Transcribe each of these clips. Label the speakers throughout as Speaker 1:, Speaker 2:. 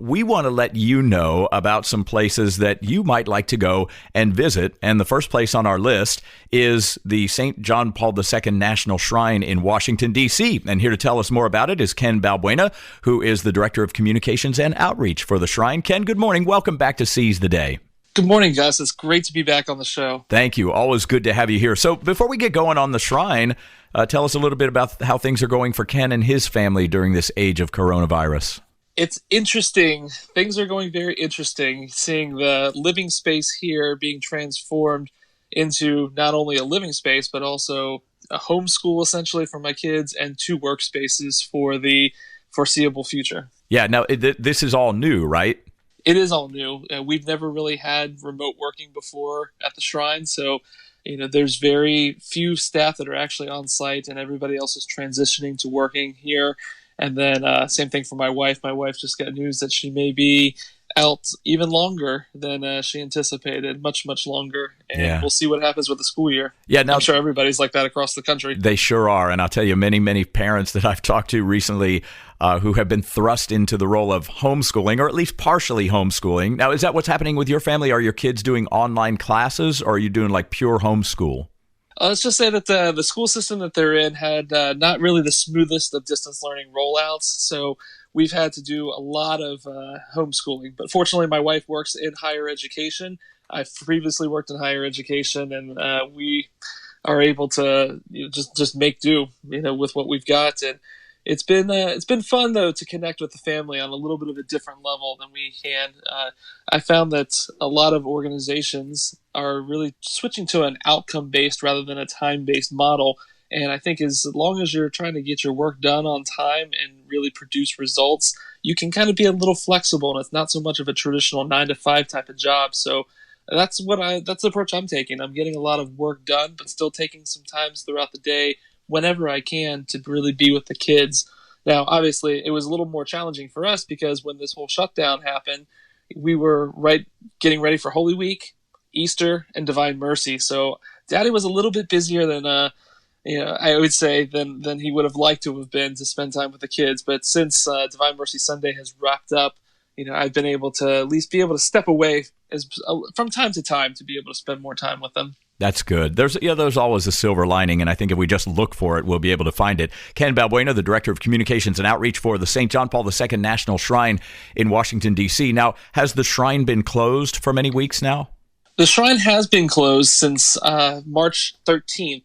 Speaker 1: we want to let you know about some places that you might like to go and visit. And the first place on our list is the St. John Paul II National Shrine in Washington, D.C. And here to tell us more about it is Ken Balbuena, who is the Director of Communications and Outreach for the Shrine. Ken, good morning. Welcome back to Seize the Day.
Speaker 2: Good morning, Gus. It's great to be back on the show.
Speaker 1: Thank you. Always good to have you here. So before we get going on the Shrine, tell us a little bit about how things are going for Ken and his family during this age of coronavirus.
Speaker 2: It's interesting. Things are going very interesting, seeing the living space here being transformed into not only a living space, but also a homeschool essentially for my kids and 2 workspaces for the foreseeable future.
Speaker 1: Yeah. Now, this is all new, right?
Speaker 2: It is all new. We've never really had remote working before at the Shrine, so there's very few staff that are actually on site, and everybody else is transitioning to working here. And then same thing for my wife. My wife just got news that she may be out even longer than she anticipated, much longer. And We'll see what happens with the school year. Yeah, now, I'm sure everybody's like that across the country.
Speaker 1: They sure are. And I'll tell you, many parents that I've talked to recently who have been thrust into the role of homeschooling, or at least partially homeschooling. Now, is that what's happening with your family? Are your kids doing online classes, or are you doing like pure homeschool?
Speaker 2: Let's just say that the school system that they're in had not really the smoothest of distance learning rollouts. So we've had to do a lot of homeschooling. But fortunately, my wife works in higher education. I've previously worked in higher education, and we are able to just make do, with what we've got. And it's been fun though to connect with the family on a little bit of a different level than we can. I found that a lot of organizations are really switching to an outcome-based rather than a time-based model. And I think as long as you're trying to get your work done on time and really produce results, you can kind of be a little flexible, and it's not so much of a traditional 9-to-5 type of job. So that's the approach I'm taking. I'm getting a lot of work done, but still taking some times throughout the day whenever I can to really be with the kids. Now, obviously, it was a little more challenging for us because when this whole shutdown happened, we were getting ready for Holy Week, Easter, and Divine Mercy. So Daddy was a little bit busier than I would say than he would have liked to have been to spend time with the kids. But since Divine Mercy Sunday has wrapped up, I've been able to at least be able to step away from time to time to be able to spend more time with them.
Speaker 1: That's good. There's always a silver lining, and I think if we just look for it, we'll be able to find it. Ken Balbuena, the Director of Communications and Outreach for the St. John Paul II National Shrine in Washington, D.C. Now, has the shrine been closed for many weeks now?
Speaker 2: The shrine has been closed since March 13th,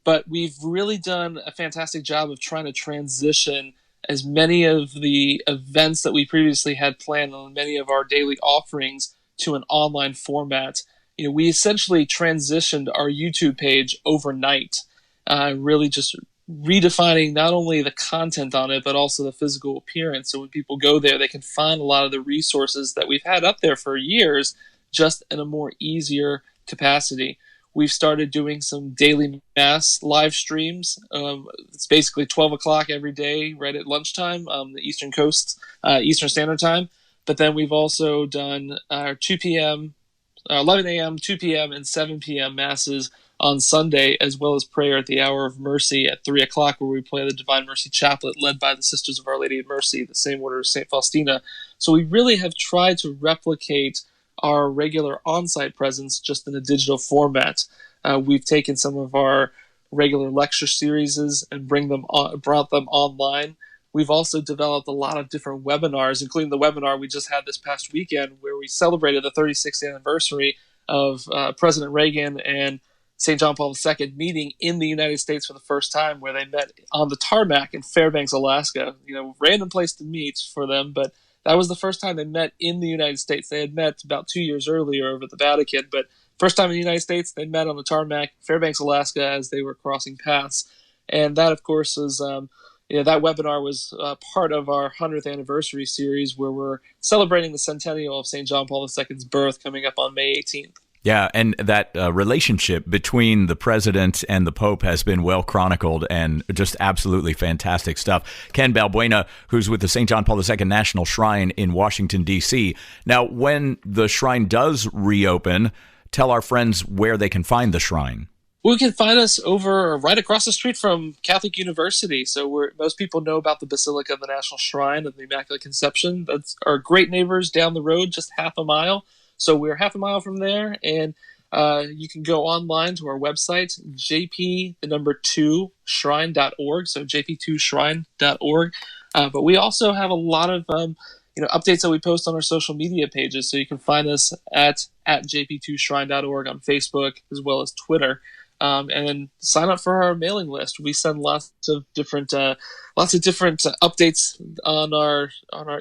Speaker 2: but we've really done a fantastic job of trying to transition as many of the events that we previously had planned on many of our daily offerings to an online format. We essentially transitioned our YouTube page overnight, really just redefining not only the content on it, but also the physical appearance. So when people go there, they can find a lot of the resources that we've had up there for years, just in a more easier capacity. We've started doing some daily mass live streams. It's basically 12 o'clock every day, right at lunchtime, the Eastern Coast, Eastern Standard Time. But then we've also done our 2 p.m., 11 a.m., 2 p.m., and 7 p.m. masses on Sunday, as well as prayer at the Hour of Mercy at 3 o'clock, where we play the Divine Mercy Chaplet led by the Sisters of Our Lady of Mercy, the same order as St. Faustina. So we really have tried to replicate our regular on-site presence just in a digital format. We've taken some of our regular lecture series and brought them online. We've also developed a lot of different webinars, including the webinar we just had this past weekend, where we celebrated the 36th anniversary of President Reagan and St. John Paul II meeting in the United States for the first time, where they met on the tarmac in Fairbanks, Alaska. Random place to meet for them, but that was the first time they met in the United States. They had met about 2 years earlier over at the Vatican, but first time in the United States, they met on the tarmac, Fairbanks, Alaska, as they were crossing paths. And that, of course, was that webinar was part of our 100th anniversary series, where we're celebrating the centennial of St. John Paul II's birth coming up on May 18th.
Speaker 1: Yeah, and that relationship between the president and the Pope has been well chronicled and just absolutely fantastic stuff. Ken Balbuena, who's with the St. John Paul II National Shrine in Washington, D.C. Now, when the shrine does reopen, tell our friends where they can find the shrine.
Speaker 2: We can find us over right across the street from Catholic University. So most people know about the Basilica of the National Shrine of the Immaculate Conception. That's our great neighbors down the road, just half a mile. So we're half a mile from there, and you can go online to our website, jp2shrine.org. So jp2shrine.org. But we also have a lot of updates that we post on our social media pages. So you can find us at jp2shrine.org on Facebook as well as Twitter. And then sign up for our mailing list. We send lots of different updates on our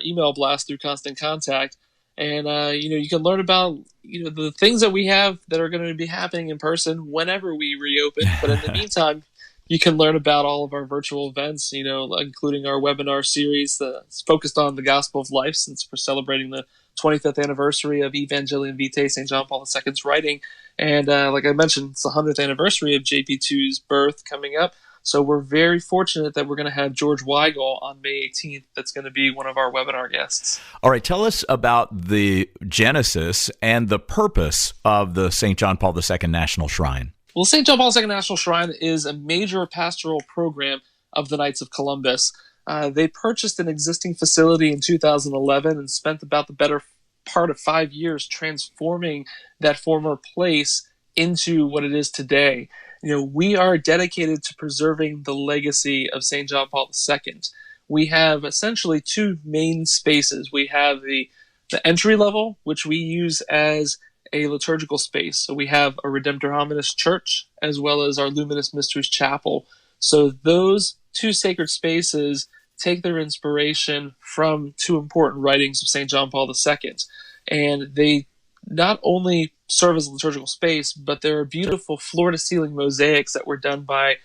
Speaker 2: email blast through Constant Contact. And you can learn about the things that we have that are going to be happening in person whenever we reopen. But in the meantime, you can learn about all of our virtual events, including our webinar series that's focused on the Gospel of Life, since we're celebrating the 25th anniversary of Evangelium Vitae, St. John Paul II's writing. And like I mentioned, it's the 100th anniversary of JP2's birth coming up. So we're very fortunate that we're going to have George Weigel on May 18th. That's going to be one of our webinar guests.
Speaker 1: All right, tell us about the genesis and the purpose of the St. John Paul II National Shrine.
Speaker 2: Well, St. John Paul II National Shrine is a major pastoral program of the Knights of Columbus. They purchased an existing facility in 2011 and spent about the better part of 5 years transforming that former place into what it is today. We are dedicated to preserving the legacy of St. John Paul II. We have essentially two main spaces. We have the entry level, which we use as a liturgical space. So we have a Redemptor Hominis church as well as our Luminous Mysteries chapel. So those two sacred spaces take their inspiration from two important writings of St. John Paul II. And they not only serve as a liturgical space, but there are beautiful floor-to-ceiling mosaics that were done by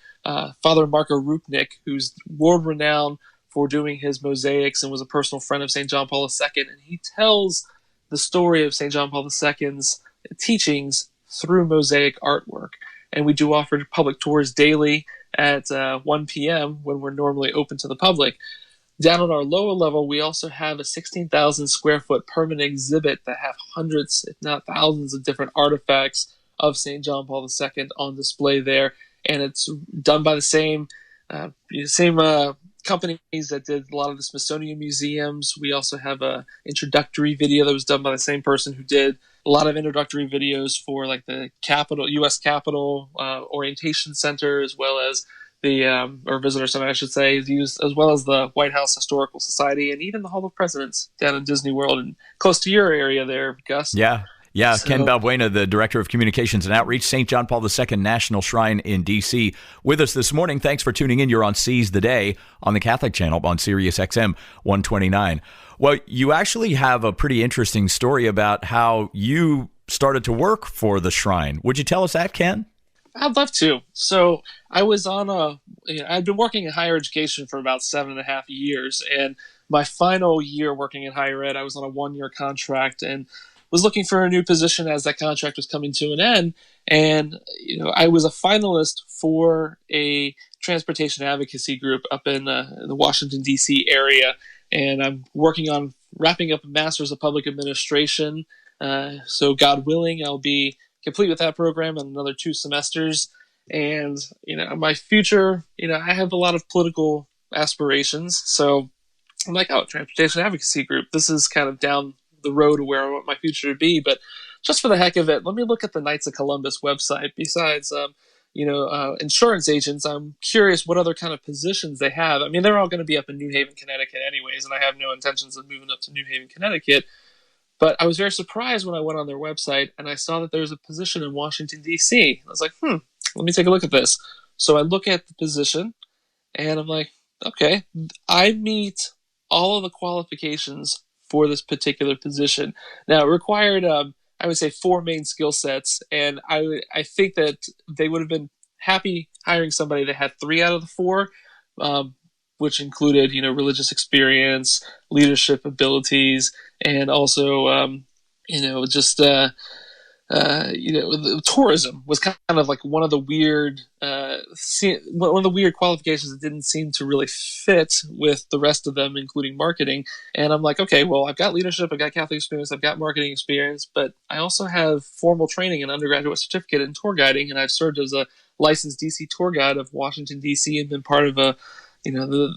Speaker 2: Father Marco Rupnik, who's world-renowned for doing his mosaics and was a personal friend of St. John Paul II. And he tells the story of St. John Paul II's teachings through mosaic artwork. And we do offer public tours daily at 1 p.m. when we're normally open to the public. Down on our lower level, we also have a 16,000 square foot permanent exhibit that have hundreds, if not thousands, of different artifacts of St. John Paul II on display there. And it's done by the same companies that did a lot of the Smithsonian museums. We also have a introductory video that was done by the same person who did a lot of introductory videos for like the U.S. Capitol Orientation Center, as well as or Visitor Center, I should say, is used, as well as the White House Historical Society and even the Hall of Presidents down in Disney World and close to your area there, Gus.
Speaker 1: Yeah. So, Ken Balbuena, the Director of Communications and Outreach, St. John Paul II National Shrine in D.C., with us this morning. Thanks for tuning in. You're on Seize the Day on the Catholic Channel on SiriusXM 129. Well, you actually have a pretty interesting story about how you started to work for the shrine. Would you tell us that, Ken?
Speaker 2: I'd love to. So I was I'd been working in higher education for about 7.5 years. And my final year working in higher ed, I was on a 1-year contract and was looking for a new position as that contract was coming to an end. And, I was a finalist for a transportation advocacy group up in the Washington, D.C. area. And I'm working on wrapping up a master's of public administration. So God willing, I'll be complete with that program in another 2 semesters. And, my future, I have a lot of political aspirations. So I'm like, transportation advocacy group. This is kind of down the road to where I want my future to be. But just for the heck of it, let me look at the Knights of Columbus website. Besides, insurance agents, I'm curious what other kind of positions they have. I mean, they're all going to be up in New Haven, Connecticut anyways, and I have no intentions of moving up to New Haven, Connecticut. But I was very surprised when I went on their website and I saw that there was a position in Washington, D.C. I was like, let me take a look at this. So I look at the position and I'm like, okay, I meet all of the qualifications for this particular position. Now, it required, I would say, 4 main skill sets. And I think that they would have been happy hiring somebody that had 3 out of the 4, which included, religious experience, leadership abilities, and also, the tourism was kind of like one of the weird qualifications that didn't seem to really fit with the rest of them, including marketing. And I'm like, okay, well, I've got leadership, I've got Catholic experience, I've got marketing experience, but I also have formal training and undergraduate certificate in tour guiding, and I've served as a licensed DC tour guide of Washington DC, and been part of the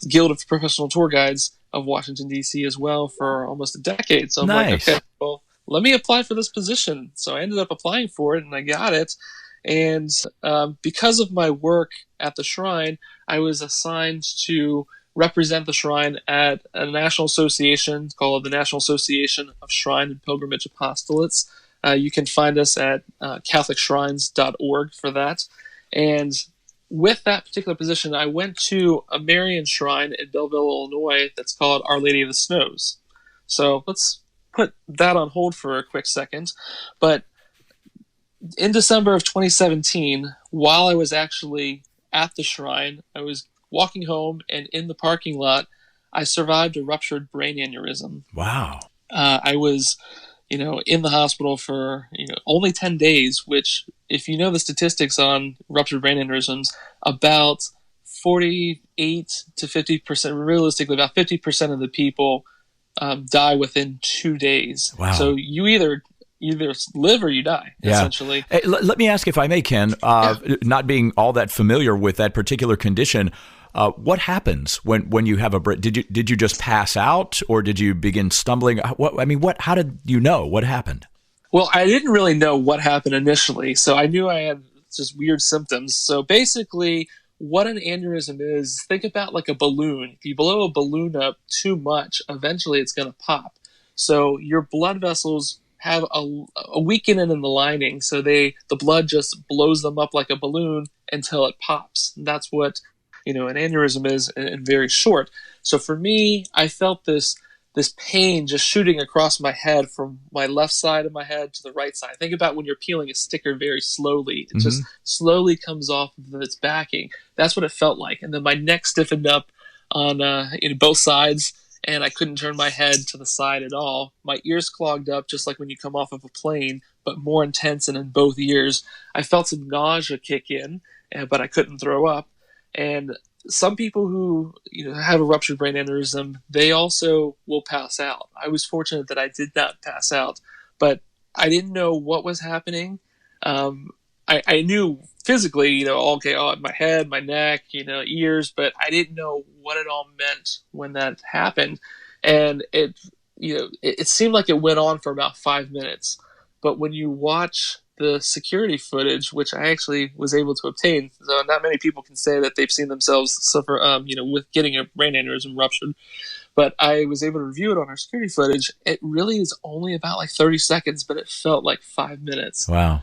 Speaker 2: Guild of Professional Tour Guides of Washington DC as well for almost a decade. So I'm
Speaker 1: Nice.
Speaker 2: like, okay, well, let me apply for this position. So I ended up applying for it, and I got it. And because of my work at the Shrine, I was assigned to represent the Shrine at a national association called the National Association of Shrine and Pilgrimage Apostolates. You can find us at catholicshrines.org for that. And with that particular position, I went to a Marian shrine in Belleville, Illinois that's called Our Lady of the Snows. So let's put that on hold for a quick second. But in December of 2017, while I was actually at the shrine, I was walking home, and in the parking lot, I survived a ruptured brain aneurysm.
Speaker 1: Wow.
Speaker 2: I was, in the hospital for, only 10 days, which, if you know the statistics on ruptured brain aneurysms, about 48 to 50%, realistically, about 50% of the people die within 2 days.
Speaker 1: Wow.
Speaker 2: So you either live or you die, essentially.
Speaker 1: Hey, let me ask, if I may, Ken, not being all that familiar with that particular condition, what happens when you have a brain? Did you just pass out, or did you begin stumbling? How did you know what happened?
Speaker 2: Well, I didn't really know what happened initially, so I knew I had just weird symptoms. So basically, what an aneurysm is, think about like a balloon. If you blow a balloon up too much, eventually it's going to pop. So your blood vessels have a weakening in the lining, so the blood just blows them up like a balloon until it pops. And that's what an aneurysm is, in very short. So for me, I felt this pain just shooting across my head from my left side of my head to the right side. Think about when you're peeling a sticker very slowly. It just slowly comes off of its backing. That's what it felt like. And then my neck stiffened up on both sides, and I couldn't turn my head to the side at all. My ears clogged up, just like when you come off of a plane, but more intense and in both ears. I felt some nausea kick in, but I couldn't throw up. And some people who have a ruptured brain aneurysm, they also will pass out. I was fortunate that I did not pass out, but I didn't know what was happening. I knew physically, my head, my neck, ears, but I didn't know what it all meant when that happened. And it seemed like it went on for about 5 minutes. But when you watch the security footage, which I actually was able to obtain, so not many people can say that they've seen themselves suffer, with getting a brain aneurysm ruptured. But I was able to review it on our security footage. It really is only about like 30 seconds, but it felt like 5 minutes.
Speaker 1: Wow.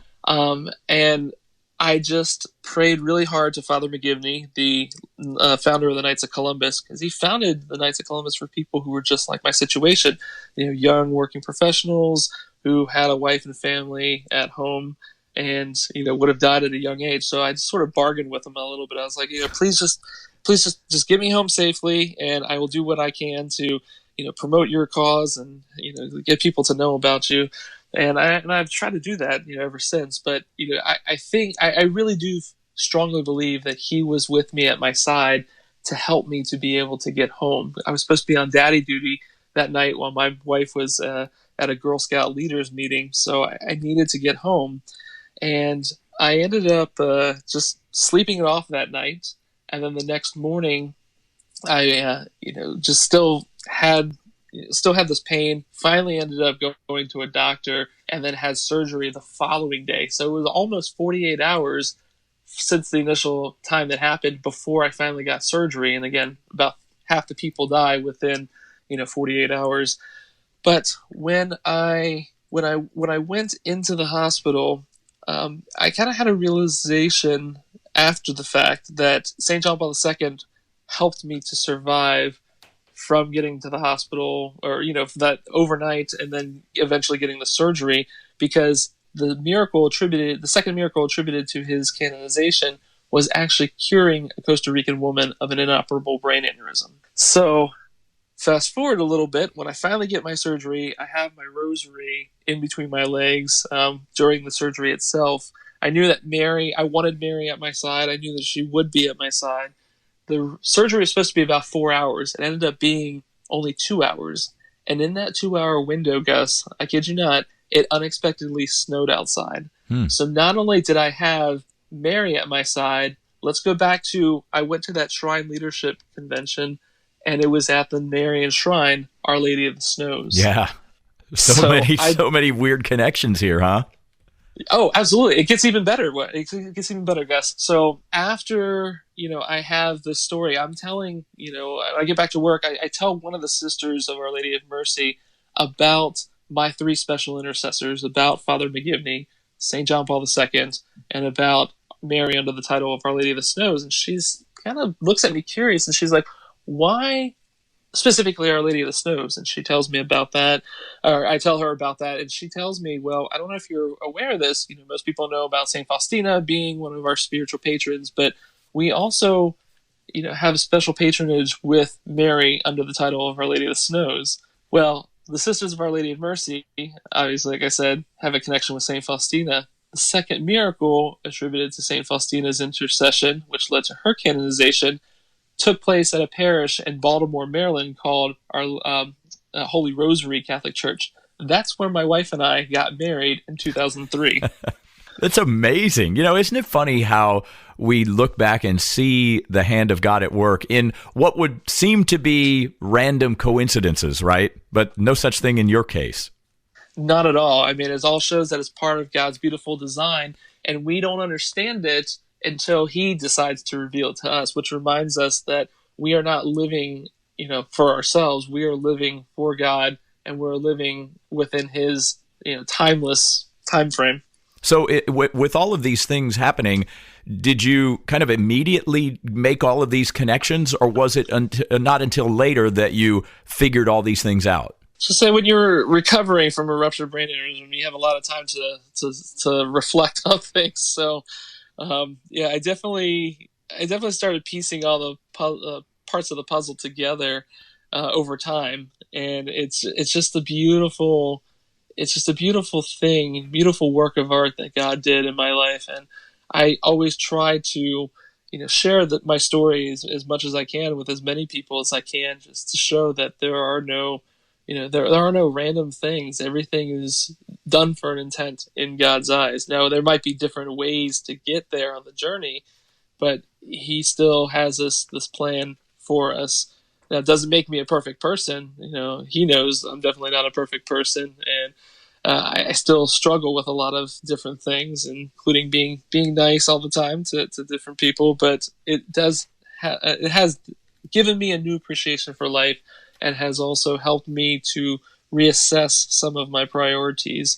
Speaker 2: And I just prayed really hard to Father McGivney, the founder of the Knights of Columbus, because he founded the Knights of Columbus for people who were just like my situation, young working professionals who had a wife and family at home and, would have died at a young age. So I just sort of bargained with him a little bit. I was like, please just get me home safely, and I will do what I can to, promote your cause and, get people to know about you. And I've tried to do that, ever since. But, I think I really do strongly believe that he was with me at my side to help me to be able to get home. I was supposed to be on daddy duty that night while my wife was at a Girl Scout leaders meeting. So I needed to get home. And I ended up just sleeping it off that night. And then the next morning, I, just still had this pain, finally ended up going to a doctor, and then had surgery the following day. So it was almost 48 hours since the initial time that happened before I finally got surgery. And again, about half the people die within, 48 hours. But when I went into the hospital, I kind of had a realization after the fact that St. John Paul II helped me to survive from getting to the hospital, or for that overnight, and then eventually getting the surgery, because the second miracle attributed to his canonization was actually curing a Costa Rican woman of an inoperable brain aneurysm. So Fast forward a little bit, when I finally get my surgery, I have my rosary in between my legs during the surgery itself. I knew that I wanted Mary at my side. I knew that she would be at my side. The surgery was supposed to be about 4 hours. It ended up being only 2 hours. And in that 2 hour window, Gus, I kid you not, it unexpectedly snowed outside. So not only did I have Mary at my side, let's go back to, I went to that Shrine Leadership Convention, and it was at the Marian Shrine, Our Lady of the Snows.
Speaker 1: Yeah. So many weird connections here, huh?
Speaker 2: Oh, absolutely. It gets even better. It gets even better, Gus. So after, I have this story, I'm telling, I get back to work, I tell one of the sisters of Our Lady of Mercy about my 3 special intercessors, about Father McGivney, St. John Paul II, and about Mary under the title of Our Lady of the Snows. And she's kind of looks at me curious, and she's like, why specifically Our Lady of the Snows? And she tells me about that, or I tell her about that, and she tells me, well, I don't know if you're aware of this. Most people know about St. Faustina being one of our spiritual patrons, but we also, have a special patronage with Mary under the title of Our Lady of the Snows. Well, the Sisters of Our Lady of Mercy, obviously, like I said, have a connection with St. Faustina. The second miracle attributed to St. Faustina's intercession, which led to her canonization, took place at a parish in Baltimore, Maryland called our Holy Rosary Catholic Church. That's where my wife and I got married in 2003.
Speaker 1: That's amazing. Isn't it funny how we look back and see the hand of God at work in what would seem to be random coincidences, right? But no such thing in your case.
Speaker 2: Not at all. I mean, it all shows that it's part of God's beautiful design, and we don't understand it until he decides to reveal it to us, which reminds us that we are not living, for ourselves. We are living for God, and we're living within his, timeless time frame.
Speaker 1: So with all of these things happening, did you kind of immediately make all of these connections, or was it not until later that you figured all these things out?
Speaker 2: So say when you're recovering from a ruptured brain aneurysm, you have a lot of time to reflect on things. So I definitely started piecing all the parts of the puzzle together over time, and it's just a beautiful thing, beautiful work of art that God did in my life. And I always try to, share my story as much as I can with as many people as I can, just to show that there are no, there are no random things. Everything is done for an intent in God's eyes. Now, there might be different ways to get there on the journey, but he still has this plan for us. Now, it doesn't make me a perfect person. He knows I'm definitely not a perfect person, and I still struggle with a lot of different things, including being nice all the time to different people. But it has given me a new appreciation for life, and has also helped me to reassess some of my priorities.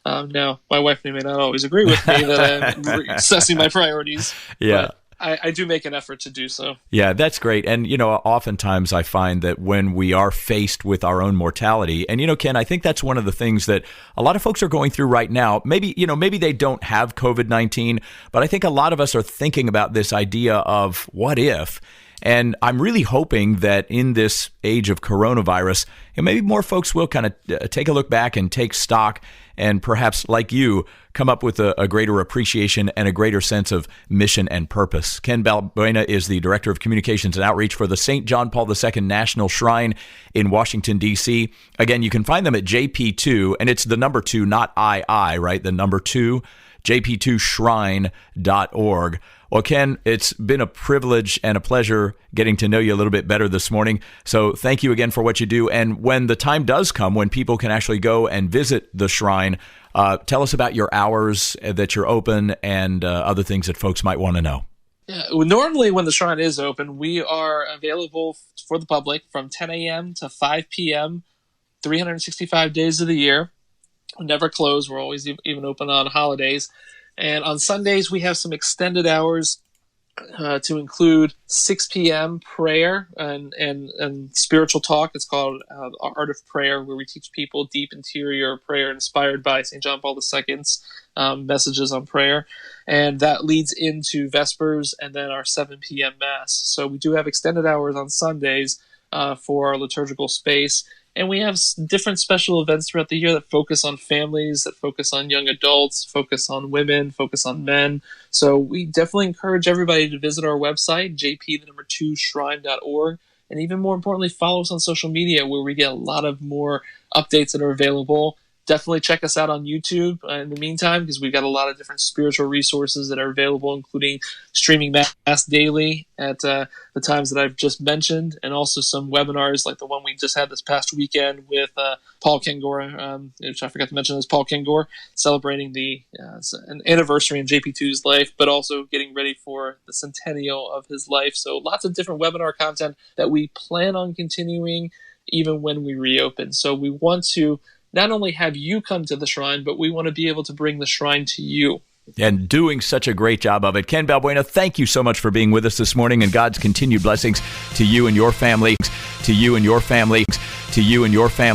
Speaker 2: Now, my wife may not always agree with me that I'm reassessing my priorities.
Speaker 1: Yeah.
Speaker 2: But I do make an effort to do so.
Speaker 1: Yeah, that's great. And, oftentimes I find that when we are faced with our own mortality, and, Ken, I think that's one of the things that a lot of folks are going through right now. Maybe they don't have COVID-19, but I think a lot of us are thinking about this idea of what if. And I'm really hoping that in this age of coronavirus, maybe more folks will kind of take a look back and take stock, and perhaps, like you, come up with a greater appreciation and a greater sense of mission and purpose. Ken Balbuena is the Director of Communications and Outreach for the St. John Paul II National Shrine in Washington, D.C. Again, you can find them at JP2, and it's the number 2, not II, right? The number 2, jp2shrine.org. Well, Ken, it's been a privilege and a pleasure getting to know you a little bit better this morning. So thank you again for what you do. And when the time does come, when people can actually go and visit the shrine, tell us about your hours that you're open and other things that folks might want to know.
Speaker 2: Yeah, normally when the shrine is open, we are available for the public from 10 a.m. to 5 p.m., 365 days of the year. We never close. We're always even open on holidays. And on Sundays, we have some extended hours to include 6 p.m. prayer and spiritual talk. It's called Art of Prayer, where we teach people deep interior prayer inspired by St. John Paul II's messages on prayer. And that leads into Vespers and then our 7 p.m. Mass. So we do have extended hours on Sundays. for our liturgical space. And we have different special events throughout the year that focus on families, that focus on young adults, focus on women, focus on men. So we definitely encourage everybody to visit our website, jp2shrine.org. And even more importantly, follow us on social media where we get a lot of more updates that are available. Definitely check us out on YouTube in the meantime, because we've got a lot of different spiritual resources that are available, including streaming Mass daily at the times that I've just mentioned, and also some webinars like the one we just had this past weekend with Paul Kengor, which I forgot to mention is Paul Kengor, celebrating an anniversary in JP2's life, but also getting ready for the centennial of his life. So lots of different webinar content that we plan on continuing even when we reopen. So we want to not only have you come to the shrine, but we want to be able to bring the shrine to you.
Speaker 1: And doing such a great job of it. Ken Balbuena, thank you so much for being with us this morning, and God's continued blessings to you and your family, to you and your family, to you and your family.